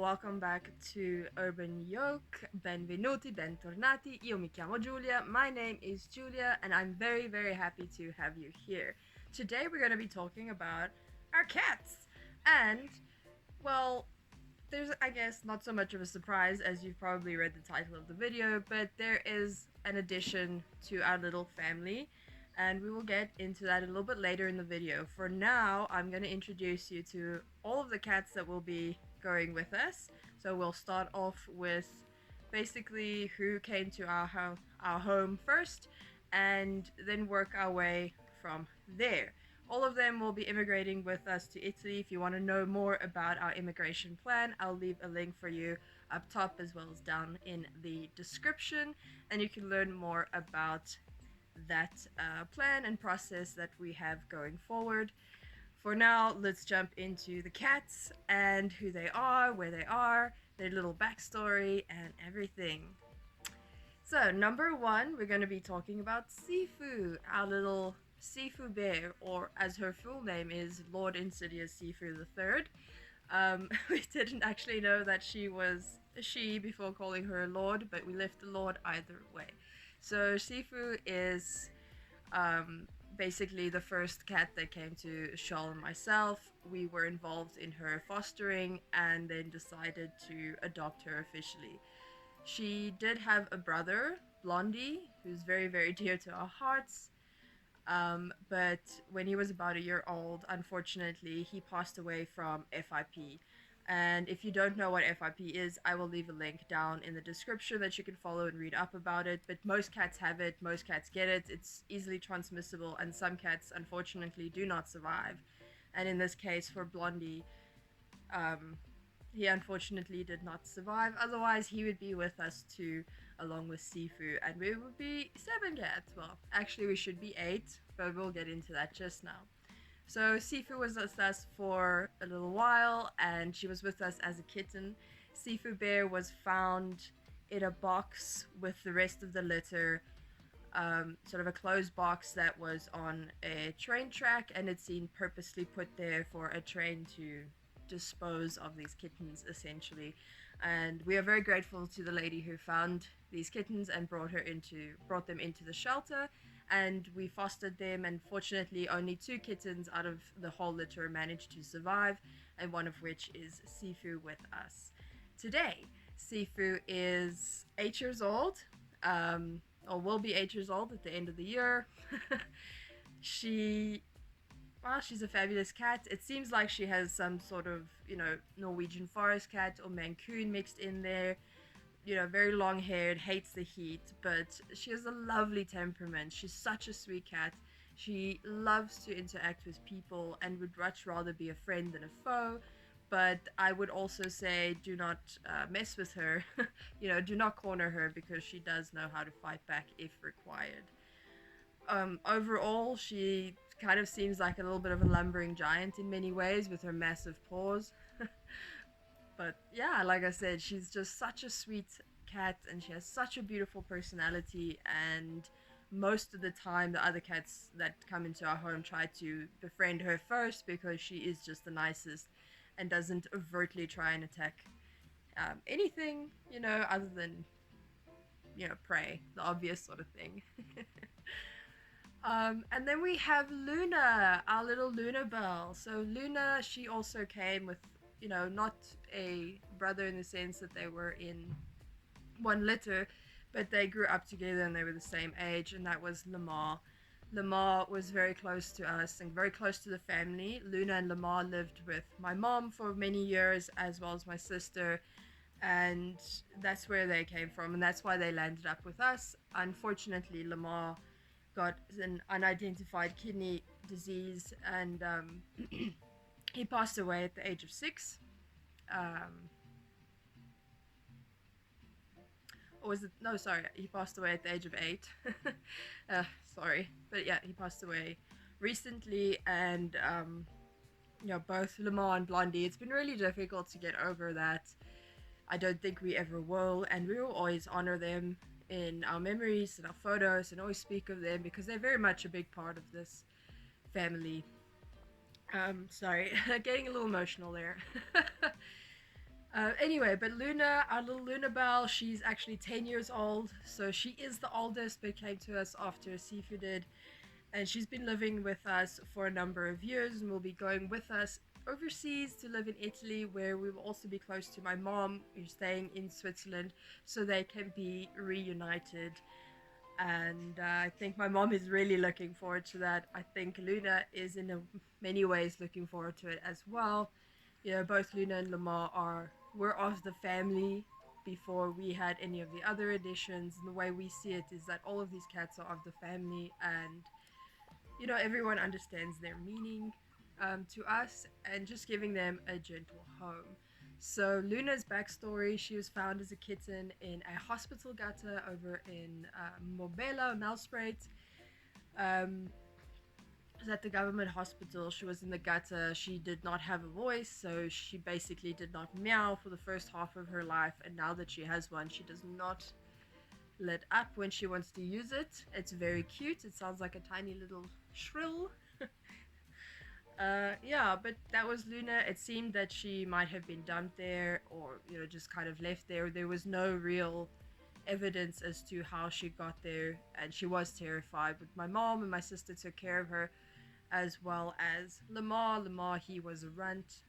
welcome back to Urban Yolk. Benvenuti, bentornati. Io mi chiamo Giulia. My name is Giulia, and I'm very happy to have you here. Today we're going to be talking about our cats. And, well, there's, I guess, not so much of a surprise as you've probably read the title of the video, but there is an addition to our little family. And we will get into that a little bit later in the video. For now, I'm going to introduce you to all of the cats that will be going with us. So we'll start off with basically who came to our home first, and then work our way from there. All of them will be immigrating with us to Italy. If you want to know more about our immigration plan, I'll leave a link for you up top as well as down in the description, and you can learn more about that plan and process that we have going forward. For now, let's jump into the cats and who they are, where they are, their little backstory, and everything. So, number one, we're going to be talking about Shifu, our little Shifu bear, or as her full name is, Lord Insidious Shifu III. We didn't actually know that she was a she before calling her Lord, but we left the Lord either way. So Shifu is basically the first cat that came to Shawl and myself. We were involved in her fostering and then decided to adopt her officially. She did have a brother, Blondie, who's very dear to our hearts. But when he was about a year old, unfortunately, he passed away from FIP. And if you don't know what FIP is, I will leave a link down in the description that you can follow and read up about it. But most cats have it, most cats get it, it's easily transmissible, and some cats unfortunately do not survive. And in this case, for Blondie, he unfortunately did not survive. Otherwise, he would be with us too, along with Shifu, and we would be 7 cats. Well, actually, we should be 8, but we'll get into that just now. So Shifu was with us for a little while, and she was with us as a kitten. Shifu bear was found in a box with the rest of the litter, sort of a closed box that was on a train track, and it's been purposely put there for a train to dispose of these kittens, essentially. And we are very grateful to the lady who found these kittens and brought them into the shelter, and we fostered them, and fortunately only 2 kittens out of the whole litter managed to survive, and one of which is Shifu with us today. Shifu is 8 years old, or will be 8 years old at the end of the year. She's a fabulous cat. It seems like she has some sort of, Norwegian forest cat or Mancoon mixed in there. Very long haired, hates the heat, but she has a lovely temperament. She's such a sweet cat. She loves to interact with people and would much rather be a friend than a foe. But I would also say do not mess with her. Do not corner her, because she does know how to fight back if required. Overall, she kind of seems like a little bit of a lumbering giant in many ways with her massive paws. But yeah, like I said, she's just such a sweet cat, and she has such a beautiful personality, and most of the time the other cats that come into our home try to befriend her first, because she is just the nicest and doesn't overtly try and attack anything, other than, prey, the obvious sort of thing. And then we have Luna, our little Luna Bell. So Luna, she also came with, not a brother in the sense that they were in one litter, but they grew up together and they were the same age, and that was Lamar. Lamar was very close to us and very close to the family. Luna and Lamar lived with my mom for many years, as well as my sister, and that's where they came from, and that's why they landed up with us. Unfortunately, Lamar got an unidentified kidney disease, and he passed away at the age of 6. Or was it? No, sorry, he passed away at the age of 8. Sorry, but yeah, he passed away recently, and both Lamar and Blondie, it's been really difficult to get over that. I don't think we ever will, and we will always honor them in our memories and our photos, and always speak of them, because they're very much a big part of this family. Sorry, getting a little emotional there. Anyway, but Luna, our little Luna Belle, she's actually 10 years old, so she is the oldest, but came to us after Sifu did. And she's been living with us for a number of years and will be going with us overseas to live in Italy, where we will also be close to my mom, who's staying in Switzerland, so they can be reunited. And I think my mom is really looking forward to that. I think Luna is in many ways looking forward to it as well. You know, both Luna and Lamar were of the family before we had any of the other additions. And the way we see it is that all of these cats are of the family, and you know, everyone understands their meaning to us, and just giving them a gentle home. So Luna's backstory: she was found as a kitten in a hospital gutter over in Mobela, Nelspruit. Um, it was at the government hospital. She was in the gutter. She did not have a voice, so she basically did not meow for the first half of her life. And now that she has one, she does not let up when she wants to use it. It's very cute. It sounds like a tiny little shrill. Yeah, but that was Luna. It seemed that she might have been dumped there, or you know, just kind of left there. There was no real evidence as to how she got there, and she was terrified. But my mom and my sister took care of her, as well as Lamar. Lamar, he was a runt.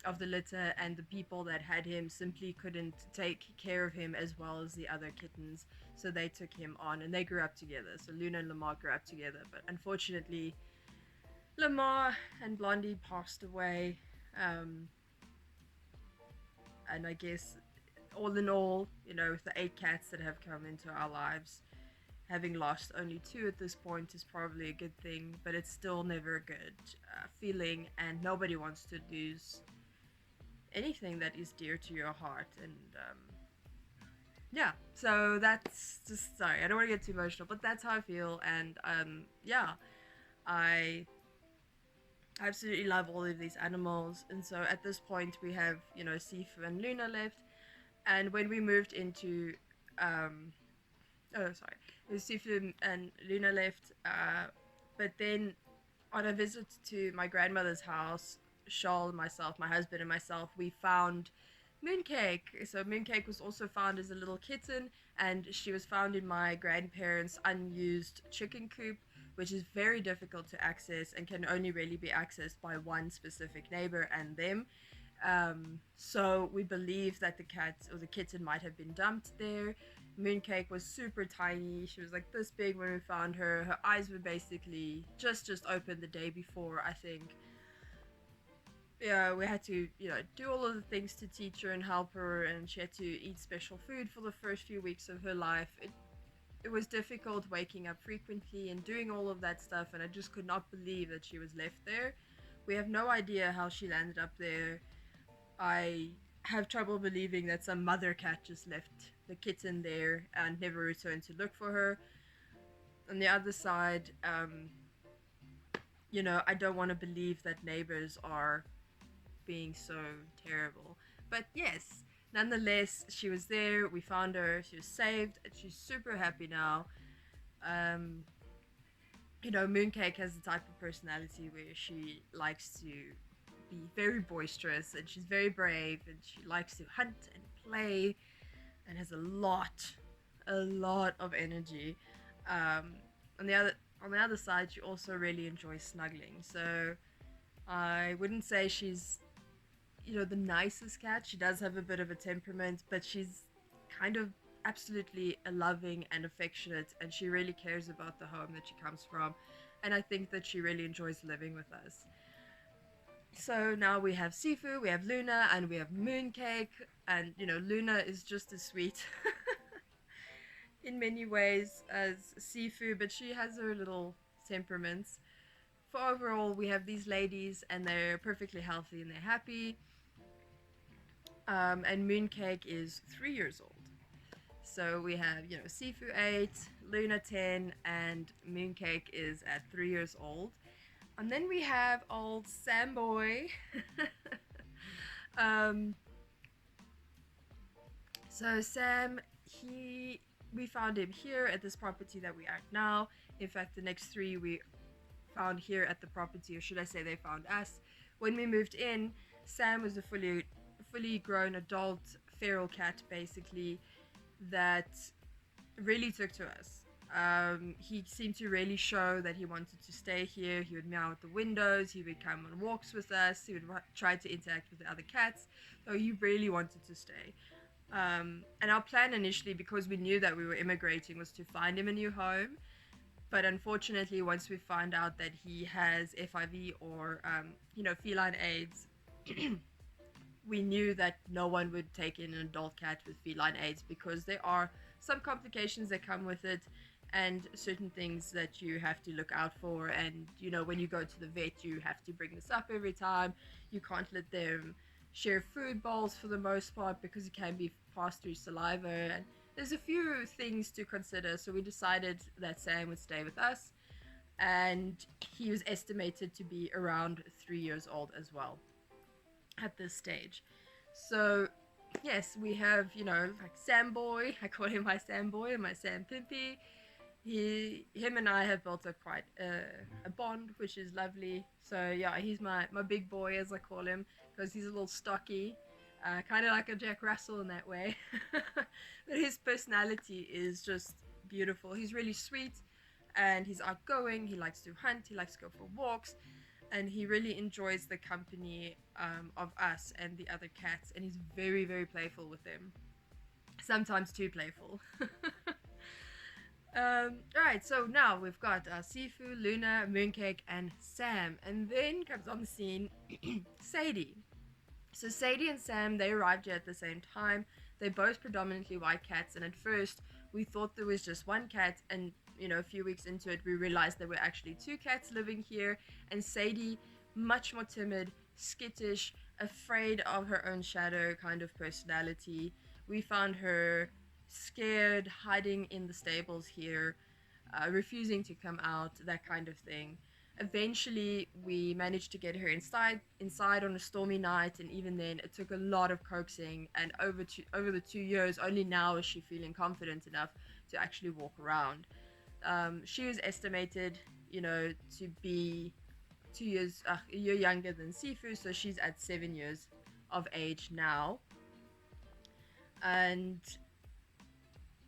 Of the litter, and the people that had him simply couldn't take care of him as well as the other kittens, so they took him on and they grew up together. So Luna and Lamar grew up together, but unfortunately Lamar and Blondie passed away. um, and I guess all in all, you know, with the 8 cats that have come into our lives, having lost only 2 at this point is probably a good thing, but it's still never a good feeling, and nobody wants to lose anything that is dear to your heart. And yeah, so that's just, sorry, I don't want to get too emotional, but that's how I feel. And yeah, I absolutely love all of these animals. And so at this point we have, you know, Sifu and Luna left. And when we moved into oh sorry, it was Sifu and Luna left, but then on a visit to my grandmother's house, Shawl, myself, my husband, and myself, we found Mooncake. So Mooncake was also found as a little kitten, and she was found in my grandparents' unused chicken coop, which is very difficult to access and can only really be accessed by one specific neighbor and them. So we believe that the cat or the kitten might have been dumped there. Mooncake was super tiny. She was like this big when we found her. Her eyes were basically just open the day before, I think. Yeah, we had to, you know, do all of the things to teach her and help her, and she had to eat special food for the first few weeks of her life. It was difficult waking up frequently and doing all of that stuff, and I just could not believe that she was left there. We have no idea how she landed up there. I have trouble believing that some mother cat just left the kitten there and never returned to look for her. On the other side, you know, I don't want to believe that neighbors are being so terrible. But yes, nonetheless, she was there. We found her. She was saved, and she's super happy now. Um, you know, Mooncake has the type of personality where she likes to be very boisterous, and she's very brave, and she likes to hunt and play, and has a lot of energy. Um, on the other on the other side, she also really enjoys snuggling. So I wouldn't say she's, you know, the nicest cat. She does have a bit of a temperament, but she's kind of absolutely a loving and affectionate, and she really cares about the home that she comes from. And I think that she really enjoys living with us. So now we have Sifu, we have Luna, and we have Mooncake. And you know, Luna is just as sweet in many ways as Sifu, but she has her little temperaments. For overall, we have these ladies, and they're perfectly healthy and they're happy. And Mooncake is 3 years old. So we have, you know, Sifu 8, Luna 10, and Mooncake is at 3 years old. And then we have old Sam Boy. um, so Sam, we found him here at this property that we are at now. In fact, the next 3 we found here at the property, or should I say they found us. When we moved in, Sam was a fully grown adult feral cat, basically, that really took to us. He seemed to really show that he wanted to stay here. He would meow at the windows, he would come on walks with us, he would try to interact with the other cats, so he really wanted to stay. And our plan initially, because we knew that we were immigrating, was to find him a new home. But unfortunately, once we found out that he has FIV or, feline AIDS, we knew that no one would take in an adult cat with feline AIDS because there are some complications that come with it and certain things that you have to look out for. And, when you go to the vet, you have to bring this up every time. You can't let them share food bowls for the most part because it can be passed through saliva. And there's a few things to consider. So we decided that Sam would stay with us. And he was estimated to be around 3 years old as well at this stage. So yes, we have, like Sam Boy. I call him my Sam Boy and my Sam Pimpy. Him and I have built up quite a bond, which is lovely. So yeah, he's my big boy, as I call him, because he's a little stocky, kind of like a Jack Russell in that way. But his personality is just beautiful. He's really sweet, and he's outgoing. He likes to hunt. He likes to go for walks, and he really enjoys the company of us and the other cats. And he's very, very playful with them. Sometimes too playful. Alright, so now we've got Shifu, Luna, Mooncake, and Sam. And then comes on the scene Sadie. So Sadie and Sam, they arrived here at the same time. They're both predominantly white cats, and at first we thought there was just one cat, and a few weeks into it we realized there were actually two cats living here. And Sadie, much more timid, skittish, afraid of her own shadow kind of personality. We found her scared, hiding in the stables here, refusing to come out, that kind of thing. Eventually, we managed to get her inside on a stormy night, and even then, it took a lot of coaxing. And over the 2 years, only now is she feeling confident enough to actually walk around. She was estimated, to be a year younger than Sifu, so she's at 7 years of age now,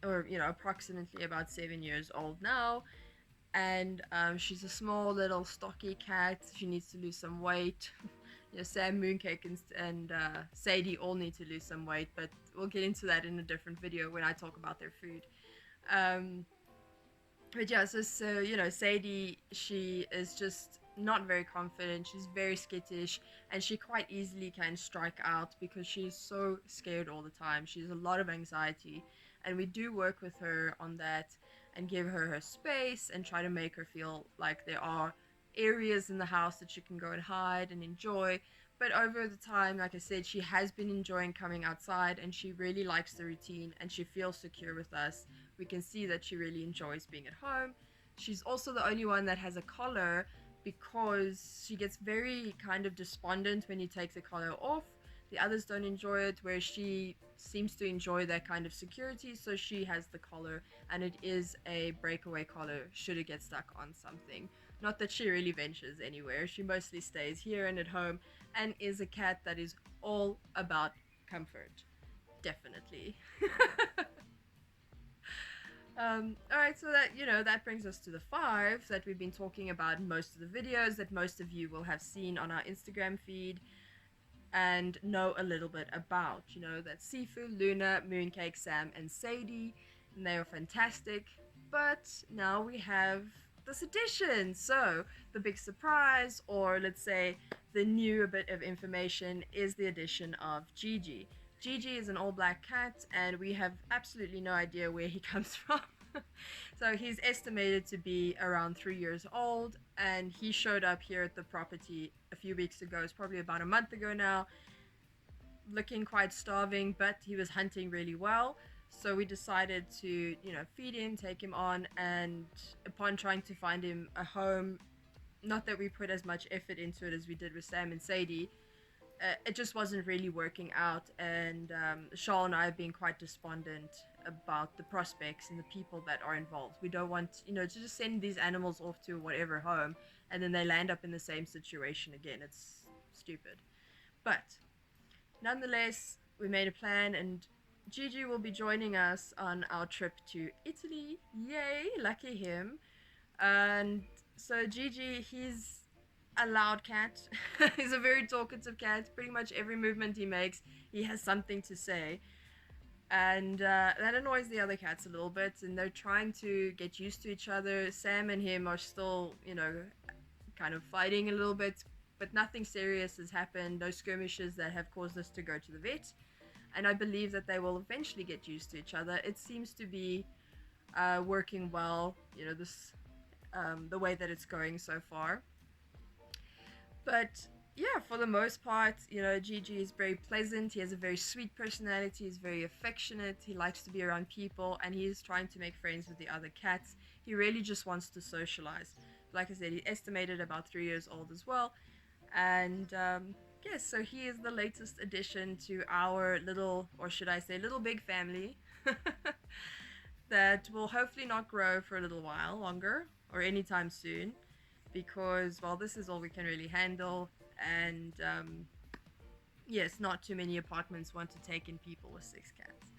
or approximately about 7 years old now. And she's a small little stocky cat. She needs to lose some weight. Sam, Mooncake, and Sadie all need to lose some weight, but we'll get into that in a different video when I talk about their food. But yeah, so Sadie, she is just not very confident. She's very skittish, and she quite easily can strike out because she's so scared all the time. She has a lot of anxiety, and we do work with her on that and give her space and try to make her feel like there are areas in the house that she can go and hide and enjoy. But over the time, like I said, she has been enjoying coming outside, and she really likes the routine, and she feels secure with us. We can see that she really enjoys being at home. She's also the only one that has a collar, because she gets very kind of despondent when you take the collar off. The others don't enjoy it, where she seems to enjoy that kind of security, so she has the collar, and it is a breakaway collar should it get stuck on something. Not that she really ventures anywhere. She mostly stays here and at home, and is a cat that is all about comfort. Definitely. Alright, so that brings us to the 5 that we've been talking about in most of the videos that most of you will have seen on our Instagram feed and know a little bit about. That's Sifu, Luna, Mooncake, Sam, and Sadie, and they are fantastic. But now we have this addition. So the big surprise, or let's say the new bit of information, is the addition of Jiji. Jiji is an all-black cat, and we have absolutely no idea where he comes from. So he's estimated to be around 3 years old, and he showed up here at the property a few weeks ago. It's probably about a month ago now, looking quite starving, but he was hunting really well. So we decided to, feed him, take him on, and upon trying to find him a home, not that we put as much effort into it as we did with Sam and Sadie, it just wasn't really working out, and Shaw and I have been quite despondent about the prospects and the people that are involved. We don't want, to just send these animals off to whatever home, and then they land up in the same situation again. It's stupid. But nonetheless, we made a plan, and Gigi will be joining us on our trip to Italy. Yay, lucky him. And so Gigi, he's a loud cat. He's a very talkative cat. Pretty much every movement he makes, he has something to say. And that annoys the other cats a little bit, and they're trying to get used to each other. Sam and him are still, kind of fighting a little bit, but nothing serious has happened. No skirmishes that have caused us to go to the vet. And I believe that they will eventually get used to each other. It seems to be working well, the way that it's going so far. But yeah, for the most part, Gigi is very pleasant. He has a very sweet personality. He's very affectionate. He likes to be around people, and he is trying to make friends with the other cats. He really just wants to socialize. Like I said, he's estimated about 3 years old as well. And yes, so he is the latest addition to our little, or should I say, little big family that will hopefully not grow for a little while longer or anytime soon, because, well, this is all we can really handle. And yes, not too many apartments want to take in people with 6 cats.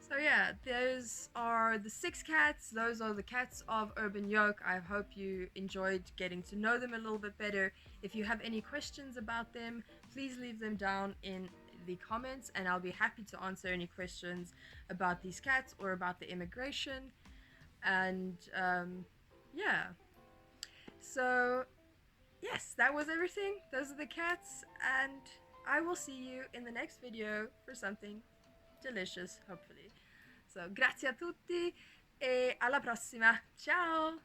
So yeah, those are the 6 cats. Those are the cats of Urban Yolk. I hope you enjoyed getting to know them a little bit better. If you have any questions about them, please leave them down in the comments, and I'll be happy to answer any questions about these cats or about the immigration. And yeah, so yes, that was everything. Those are the cats, and I will see you in the next video for something delicious, hopefully. So, grazie a tutti e alla prossima. Ciao!